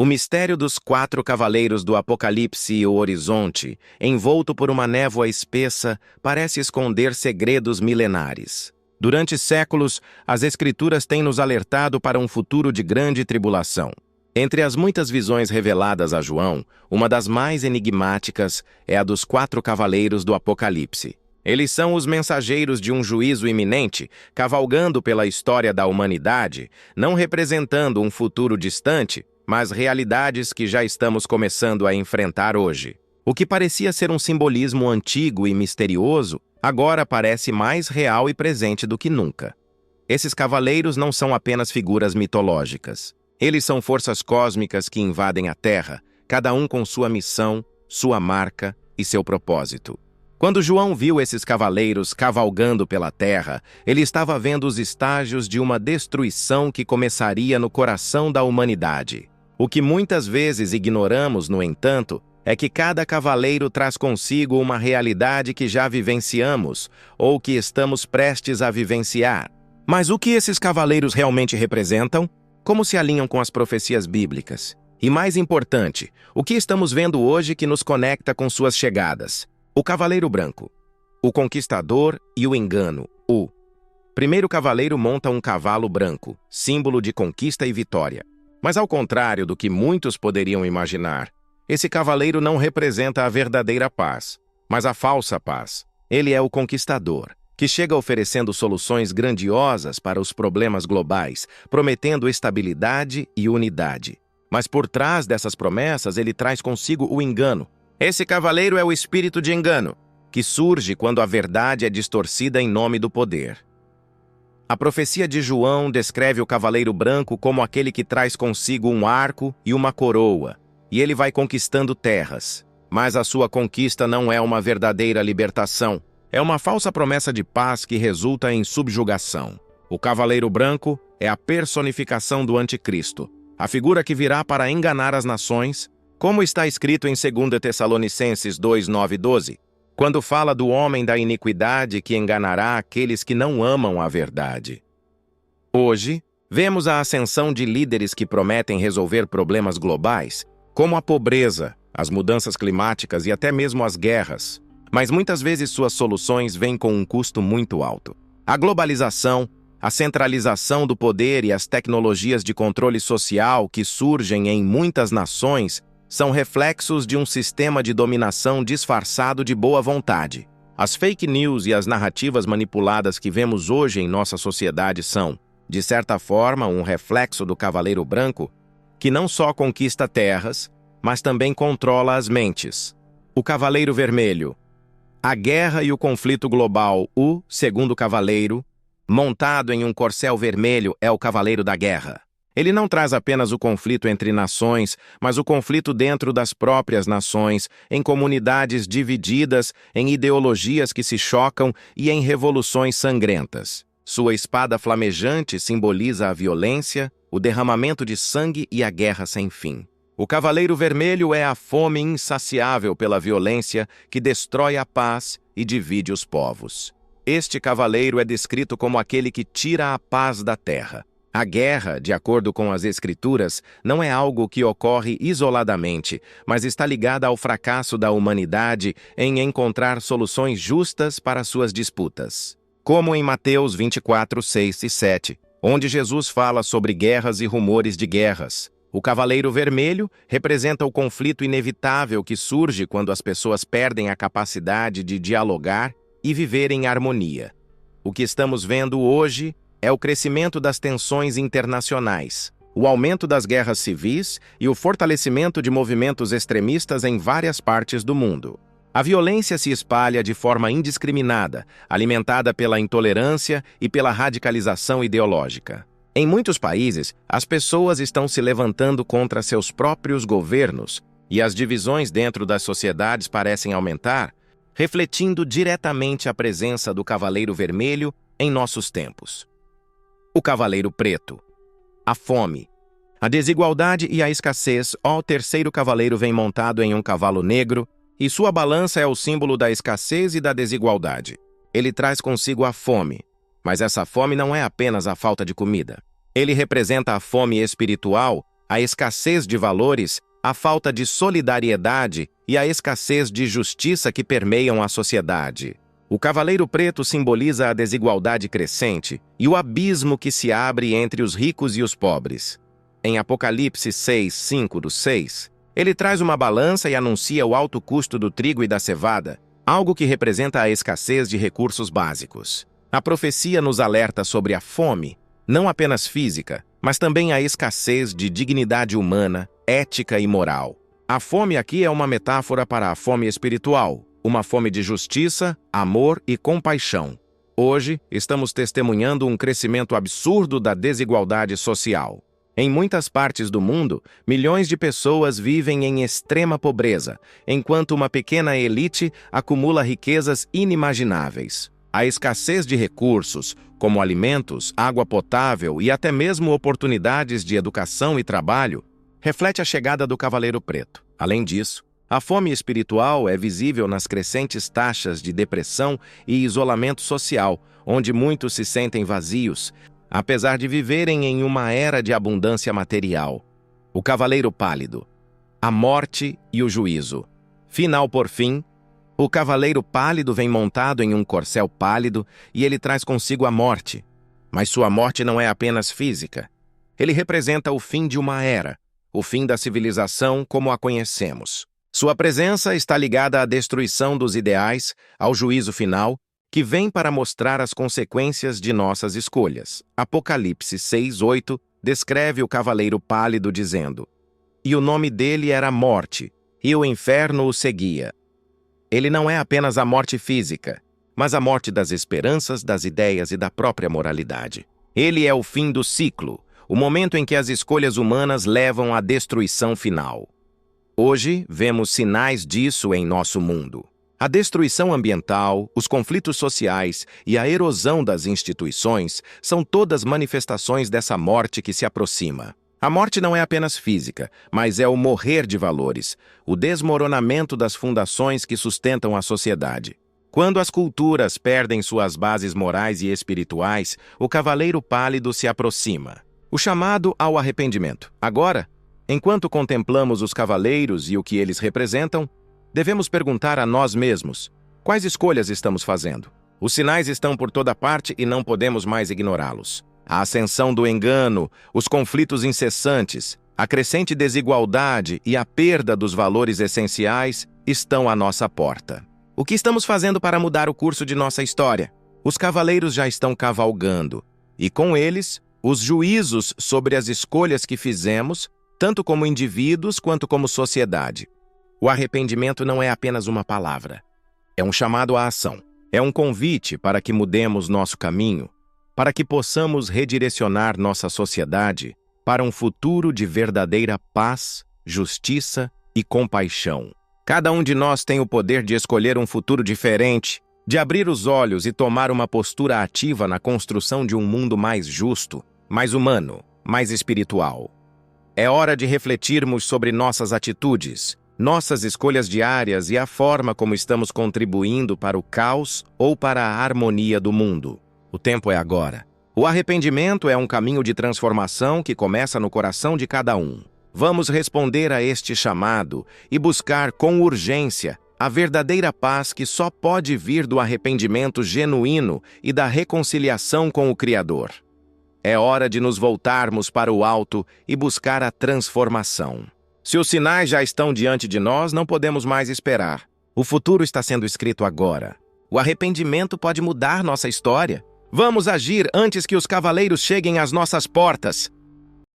O mistério dos 4 cavaleiros do Apocalipse e o horizonte, envolto por uma névoa espessa, parece esconder segredos milenares. Durante séculos, as Escrituras têm nos alertado para um futuro de grande tribulação. Entre as muitas visões reveladas a João, uma das mais enigmáticas é a dos 4 cavaleiros do Apocalipse. Eles são os mensageiros de um juízo iminente, cavalgando pela história da humanidade, não representando um futuro distante, mas realidades que já estamos começando a enfrentar hoje. O que parecia ser um simbolismo antigo e misterioso, agora parece mais real e presente do que nunca. Esses cavaleiros não são apenas figuras mitológicas. Eles são forças cósmicas que invadem a Terra, cada um com sua missão, sua marca e seu propósito. Quando João viu esses cavaleiros cavalgando pela terra, ele estava vendo os estágios de uma destruição que começaria no coração da humanidade. O que muitas vezes ignoramos, no entanto, é que cada cavaleiro traz consigo uma realidade que já vivenciamos ou que estamos prestes a vivenciar. Mas o que esses cavaleiros realmente representam? Como se alinham com as profecias bíblicas? E mais importante, o que estamos vendo hoje que nos conecta com suas chegadas? O Cavaleiro Branco, o Conquistador e o Engano. O primeiro cavaleiro monta um cavalo branco, símbolo de conquista e vitória. Mas ao contrário do que muitos poderiam imaginar, esse cavaleiro não representa a verdadeira paz, mas a falsa paz. Ele é o Conquistador, que chega oferecendo soluções grandiosas para os problemas globais, prometendo estabilidade e unidade. Mas por trás dessas promessas, ele traz consigo o engano. Esse cavaleiro é o espírito de engano, que surge quando a verdade é distorcida em nome do poder. A profecia de João descreve o cavaleiro branco como aquele que traz consigo um arco e uma coroa, e ele vai conquistando terras. Mas a sua conquista não é uma verdadeira libertação, é uma falsa promessa de paz que resulta em subjugação. O cavaleiro branco é a personificação do anticristo, a figura que virá para enganar as nações, como está escrito em 2 Tessalonicenses 2, 9 e 12, quando fala do homem da iniquidade que enganará aqueles que não amam a verdade. Hoje, vemos a ascensão de líderes que prometem resolver problemas globais, como a pobreza, as mudanças climáticas e até mesmo as guerras. Mas muitas vezes suas soluções vêm com um custo muito alto. A globalização, a centralização do poder e as tecnologias de controle social que surgem em muitas nações são reflexos de um sistema de dominação disfarçado de boa vontade. As fake news e as narrativas manipuladas que vemos hoje em nossa sociedade são, de certa forma, um reflexo do Cavaleiro Branco, que não só conquista terras, mas também controla as mentes. O Cavaleiro Vermelho. A guerra e o conflito global. O segundo cavaleiro, montado em um corcel vermelho, é o Cavaleiro da Guerra. Ele não traz apenas o conflito entre nações, mas o conflito dentro das próprias nações, em comunidades divididas, em ideologias que se chocam e em revoluções sangrentas. Sua espada flamejante simboliza a violência, o derramamento de sangue e a guerra sem fim. O Cavaleiro Vermelho é a fome insaciável pela violência que destrói a paz e divide os povos. Este cavaleiro é descrito como aquele que tira a paz da terra. A guerra, de acordo com as Escrituras, não é algo que ocorre isoladamente, mas está ligada ao fracasso da humanidade em encontrar soluções justas para suas disputas. Como em Mateus 24, 6 e 7, onde Jesus fala sobre guerras e rumores de guerras. O Cavaleiro Vermelho representa o conflito inevitável que surge quando as pessoas perdem a capacidade de dialogar e viver em harmonia. O que estamos vendo hoje é o crescimento das tensões internacionais, o aumento das guerras civis e o fortalecimento de movimentos extremistas em várias partes do mundo. A violência se espalha de forma indiscriminada, alimentada pela intolerância e pela radicalização ideológica. Em muitos países, as pessoas estão se levantando contra seus próprios governos e as divisões dentro das sociedades parecem aumentar, refletindo diretamente a presença do Cavaleiro Vermelho em nossos tempos. O Cavaleiro Preto. A fome. A desigualdade e a escassez. O terceiro cavaleiro vem montado em um cavalo negro, e sua balança é o símbolo da escassez e da desigualdade. Ele traz consigo a fome, mas essa fome não é apenas a falta de comida. Ele representa a fome espiritual, a escassez de valores, a falta de solidariedade e a escassez de justiça que permeiam a sociedade. O Cavaleiro Preto simboliza a desigualdade crescente e o abismo que se abre entre os ricos e os pobres. Em Apocalipse 6:5-6, ele traz uma balança e anuncia o alto custo do trigo e da cevada, algo que representa a escassez de recursos básicos. A profecia nos alerta sobre a fome, não apenas física, mas também a escassez de dignidade humana, ética e moral. A fome aqui é uma metáfora para a fome espiritual, uma fome de justiça, amor e compaixão. Hoje, estamos testemunhando um crescimento absurdo da desigualdade social. Em muitas partes do mundo, milhões de pessoas vivem em extrema pobreza, enquanto uma pequena elite acumula riquezas inimagináveis. A escassez de recursos, como alimentos, água potável e até mesmo oportunidades de educação e trabalho, reflete a chegada do Cavaleiro Preto. Além disso, a fome espiritual é visível nas crescentes taxas de depressão e isolamento social, onde muitos se sentem vazios, apesar de viverem em uma era de abundância material. O Cavaleiro Pálido, a morte e o juízo. Final por fim, o Cavaleiro Pálido vem montado em um corcel pálido e ele traz consigo a morte. Mas sua morte não é apenas física. Ele representa o fim de uma era, o fim da civilização como a conhecemos. Sua presença está ligada à destruição dos ideais, ao juízo final, que vem para mostrar as consequências de nossas escolhas. Apocalipse 6:8 descreve o Cavaleiro Pálido dizendo: "E o nome dele era Morte, e o inferno o seguia." Ele não é apenas a morte física, mas a morte das esperanças, das ideias e da própria moralidade. Ele é o fim do ciclo, o momento em que as escolhas humanas levam à destruição final. Hoje, vemos sinais disso em nosso mundo. A destruição ambiental, os conflitos sociais e a erosão das instituições são todas manifestações dessa morte que se aproxima. A morte não é apenas física, mas é o morrer de valores, o desmoronamento das fundações que sustentam a sociedade. Quando as culturas perdem suas bases morais e espirituais, o Cavaleiro Pálido se aproxima. O chamado ao arrependimento. Agora, enquanto contemplamos os cavaleiros e o que eles representam, devemos perguntar a nós mesmos: quais escolhas estamos fazendo? Os sinais estão por toda parte e não podemos mais ignorá-los. A ascensão do engano, os conflitos incessantes, a crescente desigualdade e a perda dos valores essenciais estão à nossa porta. O que estamos fazendo para mudar o curso de nossa história? Os cavaleiros já estão cavalgando, e com eles, os juízos sobre as escolhas que fizemos, tanto como indivíduos quanto como sociedade. O arrependimento não é apenas uma palavra. É um chamado à ação. É um convite para que mudemos nosso caminho, para que possamos redirecionar nossa sociedade para um futuro de verdadeira paz, justiça e compaixão. Cada um de nós tem o poder de escolher um futuro diferente, de abrir os olhos e tomar uma postura ativa na construção de um mundo mais justo, mais humano, mais espiritual. É hora de refletirmos sobre nossas atitudes, nossas escolhas diárias e a forma como estamos contribuindo para o caos ou para a harmonia do mundo. O tempo é agora. O arrependimento é um caminho de transformação que começa no coração de cada um. Vamos responder a este chamado e buscar com urgência a verdadeira paz que só pode vir do arrependimento genuíno e da reconciliação com o Criador. É hora de nos voltarmos para o alto e buscar a transformação. Se os sinais já estão diante de nós, não podemos mais esperar. O futuro está sendo escrito agora. O arrependimento pode mudar nossa história. Vamos agir antes que os cavaleiros cheguem às nossas portas.